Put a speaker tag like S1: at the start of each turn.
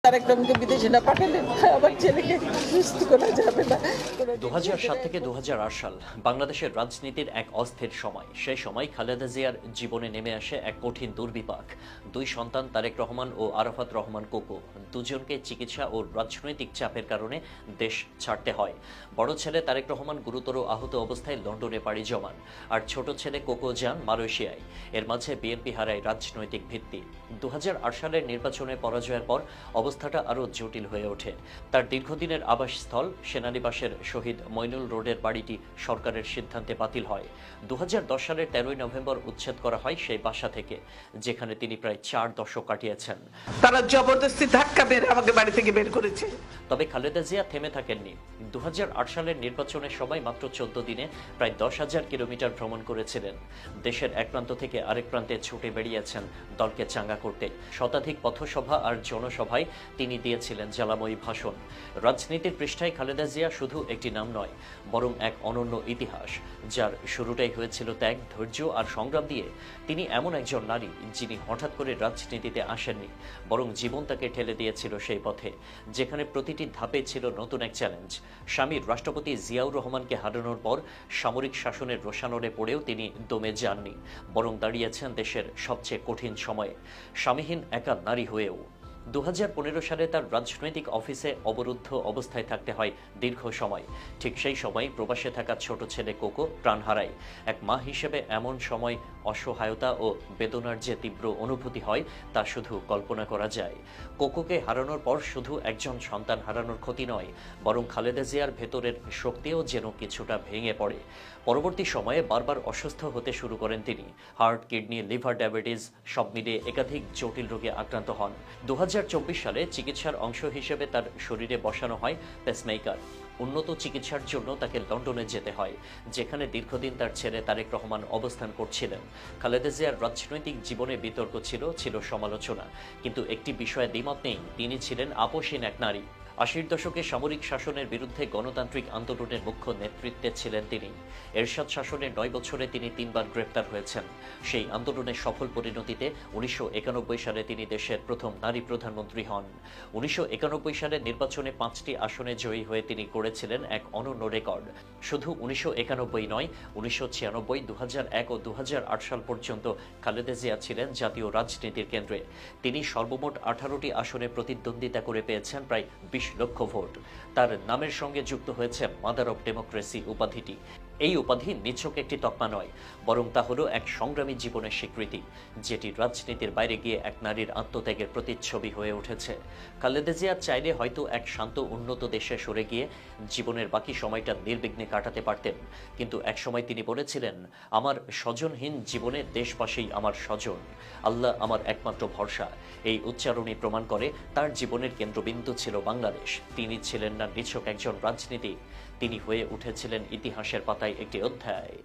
S1: তারেক রহমানকে বিদেশে না পাঠালে আমার ছেলেকে সুস্থ করা যাবে না।
S2: 2007 থেকে 2008 সাল বাংলাদেশের রাজনীতির এক অস্থির সময়। সেই সময় খালেদা জিয়ার জীবনে নেমে আসে এক কঠিন দুর্বিপাক। দুই সন্তান তারেক রহমান ও আরাফাত রহমান কোকো দুজনকে চিকিৎসা ও রাজনৈতিক চাপের কারণে দেশ ছাড়তে হয়। বড় ছেলে তারেক রহমান গুরুতর আহত অবস্থায় লন্ডনে পাড়ি জমান, আর ছোট ছেলে কোকো যান মালয়েশিয়ায়। এর মাঝে বিএনপি হারায় রাজনৈতিক ভিত্তি। 2008 সালের নির্বাচনে পরাজয়ের পর অবস্থাটা আরও জটিল হয়ে ওঠে। তার দীর্ঘদিনের আবাসস্থল সেনানিবাসের শহীদ মইনুল রোডের বাড়িটি সরকারের সিদ্ধান্তে বাতিল হয়। 2010 সালের 13 নভেম্বর উচ্ছেদ করা হয় সেই বাসা থেকে, যেখানে তিনি প্রায় 4 দশক কাটিয়েছেন।
S1: তারা জবরদস্তি ধাক্কা মেরে আমাকে বাড়ি থেকে বের করেছে।
S2: তবে খালেদা জিয়া থেমে থাকেননি। 2008 সালের নির্বাচনের সময় মাত্র 14 দিনে প্রায় 10,000 কিলোমিটার ভ্রমণ করেছিলেন। দেশের এক প্রান্ত থেকে আরেক প্রান্তে ছুটে বেরিয়েছেন দলকে চাঙ্গা করতে। শতাধিক পথসভা আর জনসভায় তিনি দিয়েছিলেন জ্বালাময়ী ভাষণ। রাজনীতির পৃষ্ঠায় খালেদা জিয়া শুধু একটি নাম নয়, বরং এক অনন্য ইতিহাস, যার শুরুটাই হয়েছিল ত্যাগ, ধৈর্য আর সংগ্রাম দিয়ে। তিনি এমন একজন নারী যিনি হঠাৎ করে রাজনীতিতে আসেননি, বরং জীবন তাকে ঠেলে দিয়েছিল সেই পথে, যেখানে প্রতিটি ধাপে ছিল নতুন এক চ্যালেঞ্জ। স্বামীর রাষ্ট্রপতি জিয়াউর রহমানকে হারানোর পর সামরিক শাসনের রোষানলে পড়েও তিনি দমে যাননি, বরং দাঁড়িয়েছেন দেশের সবচেয়ে কঠিন সময়ে, স্বামীহীন একা নারী হয়েও। 2015 সালে তার রাজনৈতিক অফিসে অবরুদ্ধ অবস্থায় থাকতে হয় দীর্ঘ সময়। ঠিক সেই সময় প্রবাসে থাকা ছোট ছেলে কোকো প্রাণ হারায়। এক মা হিসেবে এমন সময় অসহায়তা ও বেদনার যে তীব্র অনুভূতি হয় তা শুধু কল্পনা করা যায়। কোকোকে হারানোর পর শুধু একজন সন্তান হারানোর ক্ষতি নয়, বরং খালেদা জিয়ার ভেতরের শক্তিও যেন কিছুটা ভেঙে পড়ে। পরবর্তী সময়ে বারবার অসুস্থ হতে শুরু করেন তিনি। হার্ট, কিডনি, লিভার, ডায়াবেটিস সব মিলিয়ে একাধিক জটিল রোগে আক্রান্ত হন। 2024 সালে চিকিৎসার অংশ হিসেবে তার শরীরে বসানো হয় পেসমেকার। উন্নত চিকিৎসার জন্য তাকে লন্ডনে যেতে হয়, যেখানে দীর্ঘদিন তার ছেলে তারেক রহমান অবস্থান করছিলেন। খালেদা জিয়ার রাজনৈতিক জীবনে বিতর্ক ছিল সমালোচনা, কিন্তু একটি বিষয়ে দ্বিমত নেই, তিনি ছিলেন আপোষহীন এক নারী। 80 দশকে সামরিক শাসনের বিরুদ্ধে গণতান্ত্রিক আন্দোলনের মুখ্য নেতৃত্বে ছিলেন তিনি। এরশাদ শাসনের 9 বছরে তিনি 3 বার গ্রেপ্তার হয়েছেন। সেই আন্দোলনের সফল পরিণতিতে 1991 সালে তিনি দেশের প্রথম নারী প্রধানমন্ত্রী হন। 1991 সালের নির্বাচনে 5টি আসনে জয়ী হয়ে তিনি গড়েছিলেন এক অনন্য রেকর্ড। শুধু 1991 নয়, 1996, 2001 ও 2008 সাল পর্যন্ত খালেদা জিয়া ছিলেন জাতীয় রাজনীতির কেন্দ্রে। তিনি সর্বমোট 18টি আসনে প্রতিদ্বন্দ্বিতা করে পেয়েছেন প্রায় 20 লক্ষ ভোট। তার নামের সঙ্গে যুক্ত হয়েছে মাদার অব ডেমোক্রেসি উপাধিটি। এই উপাধি নিছক একটি তকমা নয়, বরং তা হলো এক সংগ্রামী জীবনের স্বীকৃতি, যেটি রাজনীতির বাইরে গিয়ে এক নারীর আত্মত্যাগের প্রতিচ্ছবি হয়ে উঠেছে। খালেদা জিয়া চাইলে হয়তো এক শান্ত উন্নত দেশে সরে গিয়ে জীবনের বাকি সময়টা নির্বিঘ্নে কাটাতে পারতেন, কিন্তু একসময় তিনি বলেছিলেন, আমার স্বজনহীন জীবনে দেশবাসী আমার স্বজন, আল্লাহ আমার একমাত্র ভরসা। এই উচ্চারণই প্রমাণ করে তার জীবনের কেন্দ্রবিন্দু ছিল বাংলাদেশ। তিনি ছিলেন না নিছক একজন রাজনীতিক, তিনি হয়ে উঠেছিলেন ইতিহাসের পাতায় একটি অধ্যায়।